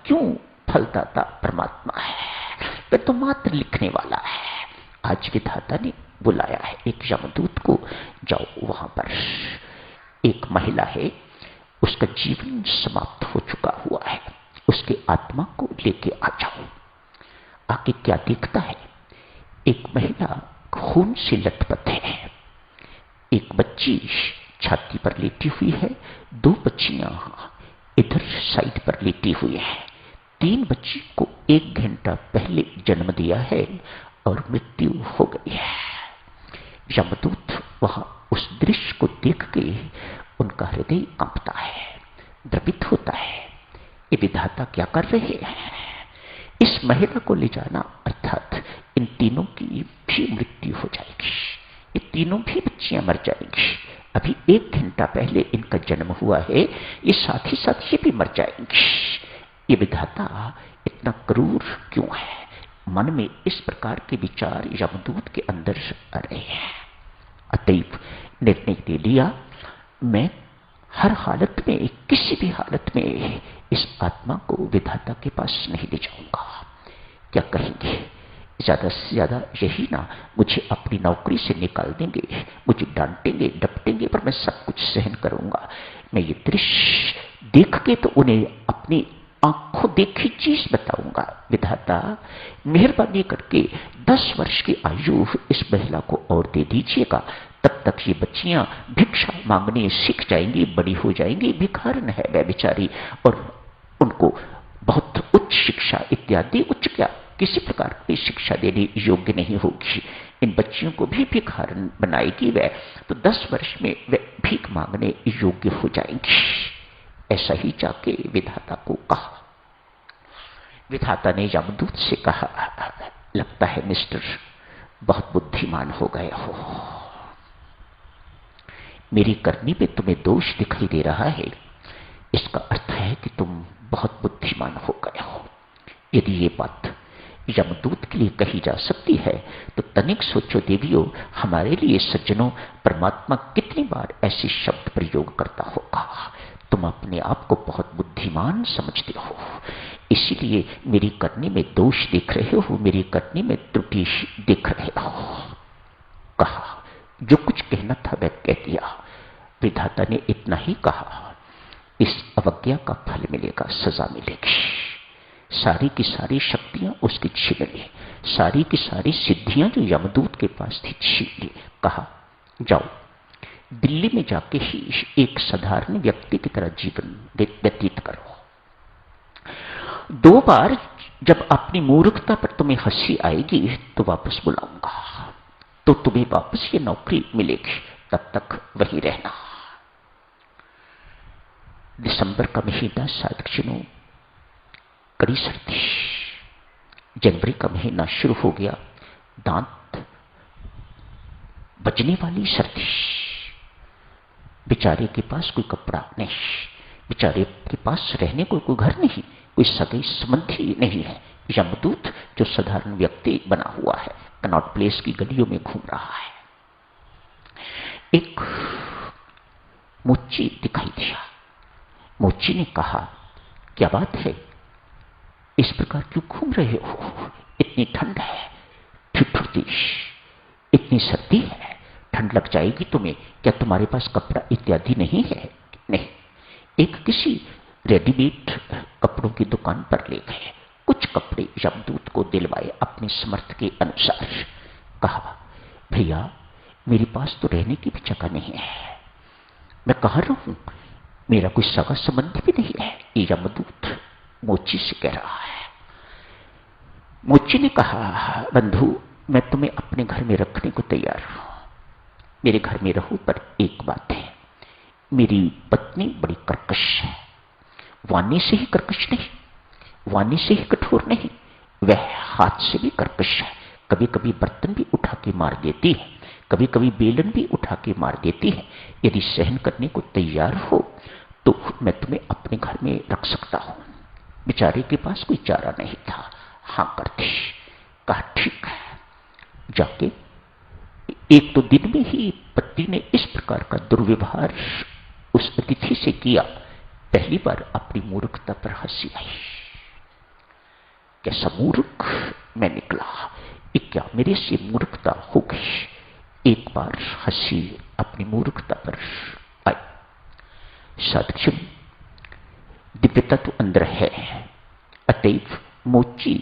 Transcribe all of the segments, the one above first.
क्यों फलदाता परमात्मा है, वह तो मात्र लिखने वाला है। आज विधाता ने बुलाया है एक यमदूत को, जाओ वहां पर एक महिला है, उसका जीवन समाप्त हो चुका हुआ है, उसके आत्मा को लेके आ जाओ। आके क्या देखता है, एक महिला खून से लथपथ है, एक बच्ची छाती पर लेटी हुई है, दो बच्चियां इधर साइड पर लेटी हुई है। तीन बच्ची को 1 घंटा पहले जन्म दिया है और मृत्यु हो गई है। यमदूत वहां उस दृश्य को देख के उनका हृदय कांपता है, द्रवित होता है। ये विधाता क्या कर रहे हैं, इस महिला को ले जाना अर्थात इन तीनों की भी मृत्यु हो जाएगी, ये तीनों भी बच्चियां मर जाएंगी। अभी 1 घंटा पहले इनका जन्म हुआ है, ये साथ ही साथ ये भी मर जाएंगी। ये विधाता इतना क्रूर क्यों है, मन में इस प्रकार के विचार यमदूत के अंदर आ रहे हैं। अतएव निर्णय ले लिया, मैं हर हालत में, किसी भी हालत में इस आत्मा को विधाता के पास नहीं ले जाऊंगा। क्या कहेंगे, ज्यादा से ज्यादा यही ना, मुझे अपनी नौकरी से निकाल देंगे, मुझे डांटेंगे डपटेंगे, पर मैं सब कुछ सहन करूंगा। मैं ये दृश्य देख के तो उन्हें अपनी आंखों देखी चीज बताऊंगा। विधाता मेहरबानी करके 10 वर्ष की आयु इस महिला को और दे दीजिएगा, तब तक ये बच्चियां भिक्षा मांगने सीख जाएंगी, बड़ी हो जाएंगी। भिखारन है वह बेचारी, और उनको बहुत उच्च शिक्षा इत्यादि, उच्च क्या किसी प्रकार की शिक्षा देने योग्य नहीं होगी, इन बच्चियों को भी भिखारन बनाएगी वह, तो 10 वर्ष में वे भीख मांगने योग्य हो जाएंगी। ऐसा ही जाके विधाता को कहा। विधाता ने यमदूत से कहा, लगता है मिस्टर बहुत बुद्धिमान हो गए हो, मेरी करनी में तुम्हें दोष दिखाई दे रहा है, इसका अर्थ है कि तुम बहुत बुद्धिमान हो गए हो। यदि ये बात यमदूत के लिए कही जा सकती है तो तनिक सोचो देवियों, हमारे लिए सज्जनों परमात्मा कितनी बार ऐसे शब्द प्रयोग करता होगा। तुम अपने आप को बहुत बुद्धिमान समझते हो, इसीलिए मेरी करनी में दोष देख रहे हो, मेरी करनी में त्रुटि देख रहे हो। कहा जो कुछ कहना था वह कह दिया। विधाता ने इतना ही कहा, इस अवज्ञा का फल मिलेगा, सजा मिलेगी। सारी की सारी शक्तियां उसकी छीन ली, सारी की सारी सिद्धियां जो यमदूत के पास थी छीन ली। कहा जाओ दिल्ली में जाके ही एक साधारण व्यक्ति की तरह जीवन व्यतीत करो। 2 बार जब अपनी मूर्खता पर तुम्हें हंसी आएगी तो वापस बुलाऊंगा, तो तुम्हें वापस ये नौकरी मिलेगी, तब तक वहीं रहना। दिसंबर का महीना, साथियों कड़ी सर्दी, जनवरी का महीना शुरू हो गया, दांत बजने वाली सर्दी। बेचारे के पास कोई कपड़ा नहीं, बेचारे के पास रहने को कोई घर नहीं, कोई सगे संबंधी नहीं है। यमदूत जो साधारण व्यक्ति बना हुआ है, कनॉट प्लेस की गलियों में घूम रहा है। एक मोची दिखाई दिया। मोची ने कहा, क्या बात है, इस प्रकार क्यों घूम रहे हो, इतनी ठंड है, ठिठुरती, इतनी सर्दी है, ठंड लग जाएगी तुम्हें, क्या तुम्हारे पास कपड़ा इत्यादि नहीं है? नहीं। एक किसी रेडीमेड कपड़ों की दुकान पर ले गए, कुछ कपड़े यमदूत को दिलवाए अपने समर्थ के अनुसार। कहा भैया मेरे पास तो रहने की भी जगह नहीं है, मैं कहाँ रहूं, मेरा कोई सगा संबंधी भी नहीं है। ये यमदूत मोची से कह रहा है। मोची ने कहा, बंधु मैं तुम्हें अपने घर में रखने को तैयार हूं, मेरे घर में रहो, पर एक बात है, मेरी पत्नी बड़ी कर्कश है, वाणी से ही कर्कश नहीं, वाणी से ही कठोर नहीं, वह हाथ से भी कर्कश है। कभी कभी बर्तन भी उठा के मार देती है, कभी कभी बेलन भी उठा के मार देती है। यदि सहन करने को तैयार हो तो मैं तुम्हें अपने घर में रख सकता हूं। बेचारे के पास कोई चारा नहीं था, हां कर दी। कहा ठीक है। जाके 1-2 दिन में ही पति ने इस प्रकार का दुर्व्यवहार उस अतिथि से किया। पहली बार अपनी मूर्खता पर हंसी आई। कैसा मूर्ख मैं निकला, ये क्या मेरे से मूर्खता हो गई। एक बार हंसी अपनी मूर्खता पर आई। साधुजन, दिव्यता तो अंदर है, अतएव मोची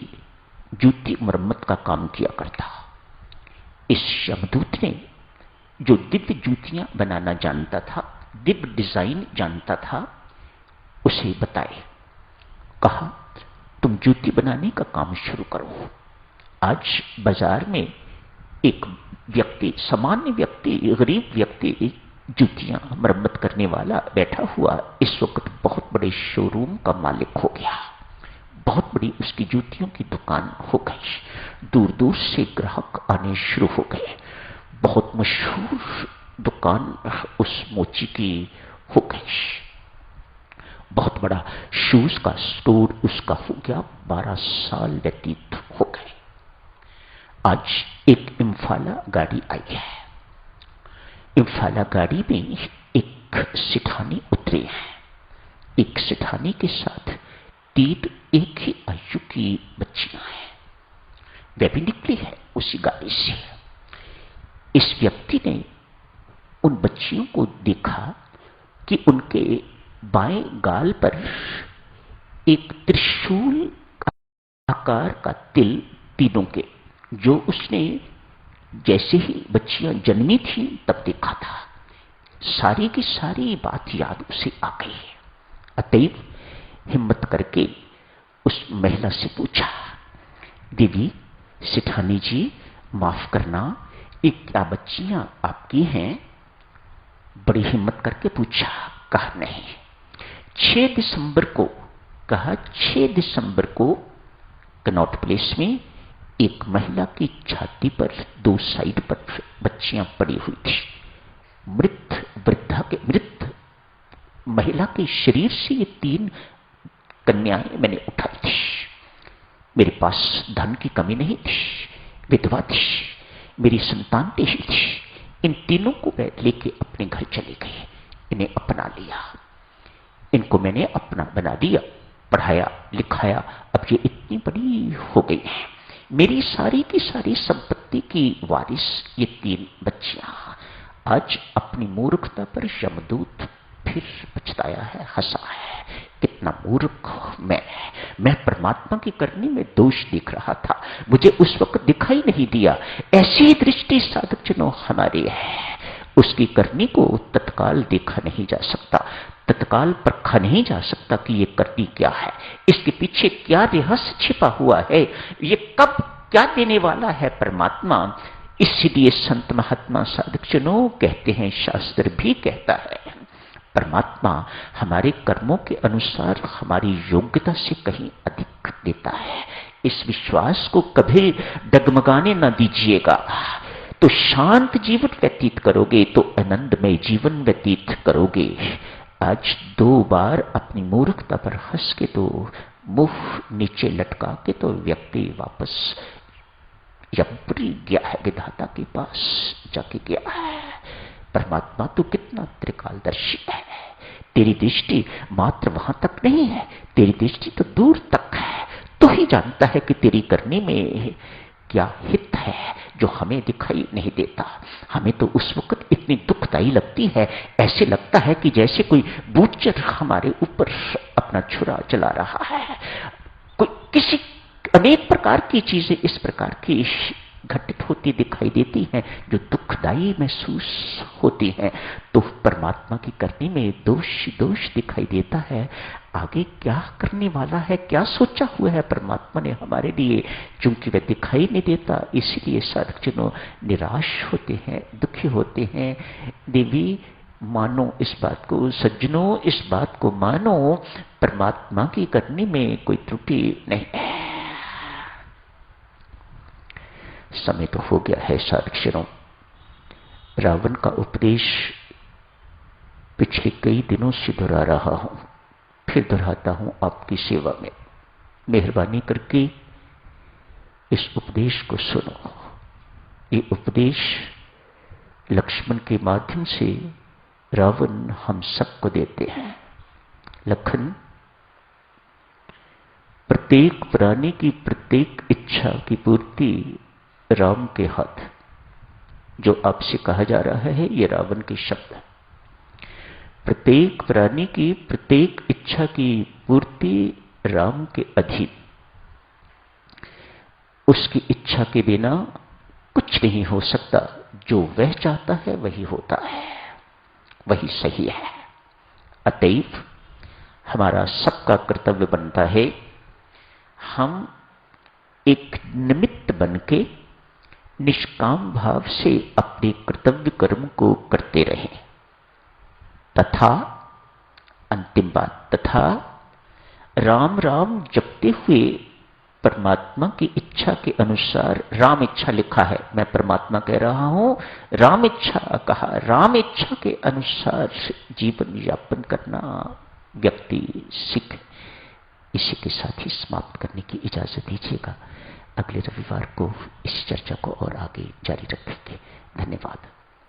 जूती मरम्मत का काम किया करता। इस यमदूत ने, जो दिव्य जूतियां बनाना जानता था, दिव्य डिजाइन जानता था, उसे बताए, कहा तुम जूती बनाने का काम शुरू करो। आज बाजार में एक व्यक्ति, सामान्य व्यक्ति, गरीब व्यक्ति, जूतियां मरम्मत करने वाला बैठा हुआ इस वक्त बहुत बड़े शोरूम का मालिक हो गया। बहुत बड़ी उसकी जूतियों की दुकान हो गई। दूर दूर से ग्राहक आने शुरू हो गए। बहुत मशहूर दुकान उस मोची की हो गई। बहुत बड़ा शूज का स्टोर उसका हो गया। 12 साल व्यतीत हो गए। आज एक इम्फाला गाड़ी आई है। इम्फाला गाड़ी में एक सिठानी उतरे हैं। एक सिठानी के साथ 3 एक ही आयु की बच्चियां हैं। वे भी निकली है उसी गाड़ी से। इस व्यक्ति ने उन बच्चियों को देखा कि उनके बाएं गाल पर एक त्रिशूल आकार का तिल, तीनों के, जो उसने जैसे ही बच्चियां जन्मी थी तब देखा था। सारी की सारी बात याद उसे आ गई है। अतएव हिम्मत करके उस महिला से पूछा, देवी सिठानी जी, माफ करना, ये क्या बच्चियां आपकी हैं? बड़ी हिम्मत करके पूछा। कहा नहीं। 6 दिसंबर को, कहा 6 दिसंबर को कनॉट प्लेस में एक महिला की छाती पर 2 साइड पर बच्चियां पड़ी हुई थी। मृत महिला के शरीर से ये 3 कन्याएं मैंने उठाई थी। मेरे पास धन की कमी नहीं थी, विधवा थी, मेरी संतान ही थी। इन तीनों को मैं लेके अपने घर चले गए। इन्हें अपना लिया, इनको मैंने अपना बना दिया, पढ़ाया लिखाया। अब ये इतनी बड़ी हो गई है, मेरी सारी की सारी संपत्ति की वारिस ये 3 बच्चियां। आज अपनी मूर्खता पर यमदूत फिर पछताया है, हंसा है। कितना मूर्ख मैं परमात्मा की करनी में दोष दिख रहा था, मुझे उस वक्त दिखाई नहीं दिया। ऐसी दृष्टि साधक जनों हमारी है। उसकी करनी को तत्काल देखा नहीं जा सकता, तत्काल परखा नहीं जा सकता कि ये करनी क्या है, इसके पीछे क्या रहस्य छिपा हुआ है, ये कब क्या देने वाला है परमात्मा। इसलिए संत महात्मा साधक जनों कहते हैं, शास्त्र भी कहता है, परमात्मा हमारे कर्मों के अनुसार हमारी योग्यता से कहीं अधिक देता है। इस विश्वास को कभी डगमगाने न दीजिएगा। तो शांत जीवन व्यतीत करोगे तो आनंदमय जीवन व्यतीत करोगे। आज 2 बार अपनी मूर्खता पर हंस के तो मुंह नीचे लटका के तो व्यक्ति वापस यमपुरी गया है, विधाता के पास जाके गया है। परमात्मा तू कितना त्रिकालदर्शी है। तेरी दृष्टि मात्र वहां तक नहीं है, तेरी दृष्टि तो दूर तक है। तू ही जानता है कि तेरी करनी में क्या हित है जो हमें दिखाई नहीं देता। हमें तो उस वक्त इतनी दुखदाई लगती है, ऐसे लगता है कि जैसे कोई बूचर हमारे ऊपर अपना छुरा चला रहा है। कोई किसी अनेक प्रकार की चीजें इस प्रकार की घटित होती दिखाई देती हैं जो दुखदाई महसूस होती हैं। तो परमात्मा की करनी में दोष दिखाई देता है। आगे क्या करने वाला है, क्या सोचा हुआ है परमात्मा ने हमारे लिए, चूंकि वह दिखाई नहीं देता, इसलिए साधक जनों निराश होते हैं, दुखी होते हैं। देवी मानो इस बात को, सज्जनों इस बात को मानो, परमात्मा की करनी में कोई त्रुटि नहीं है। समय तो हो गया है साधक। रावण का उपदेश पिछले कई दिनों से दोहरा रहा हूं, फिर दोहराता हूं आपकी सेवा में। मेहरबानी करके इस उपदेश को सुनो। ये उपदेश लक्ष्मण के माध्यम से रावण हम सबको देते हैं। लखन, प्रत्येक प्राणी की प्रत्येक इच्छा की पूर्ति राम के हाथ। जो आपसे कहा जा रहा है ये रावण के शब्द है। प्रत्येक प्राणी की प्रत्येक इच्छा की पूर्ति राम के अधीन। उसकी इच्छा के बिना कुछ नहीं हो सकता। जो वह चाहता है वही होता है, वही सही है। अतएव हमारा सबका कर्तव्य बनता है हम एक निमित्त बनके निष्काम भाव से अपने कर्तव्य कर्म को करते रहें। तथा अंतिम बात, तथा राम राम जपते हुए परमात्मा की इच्छा के अनुसार, राम इच्छा लिखा है, मैं परमात्मा कह रहा हूं, राम इच्छा कहा, राम इच्छा के अनुसार जीवन यापन करना व्यक्ति सीख। इसी के साथ ही समाप्त करने की इजाजत दीजिएगा। अगले रविवार को इस चर्चा को और आगे जारी रखेंगे। धन्यवाद।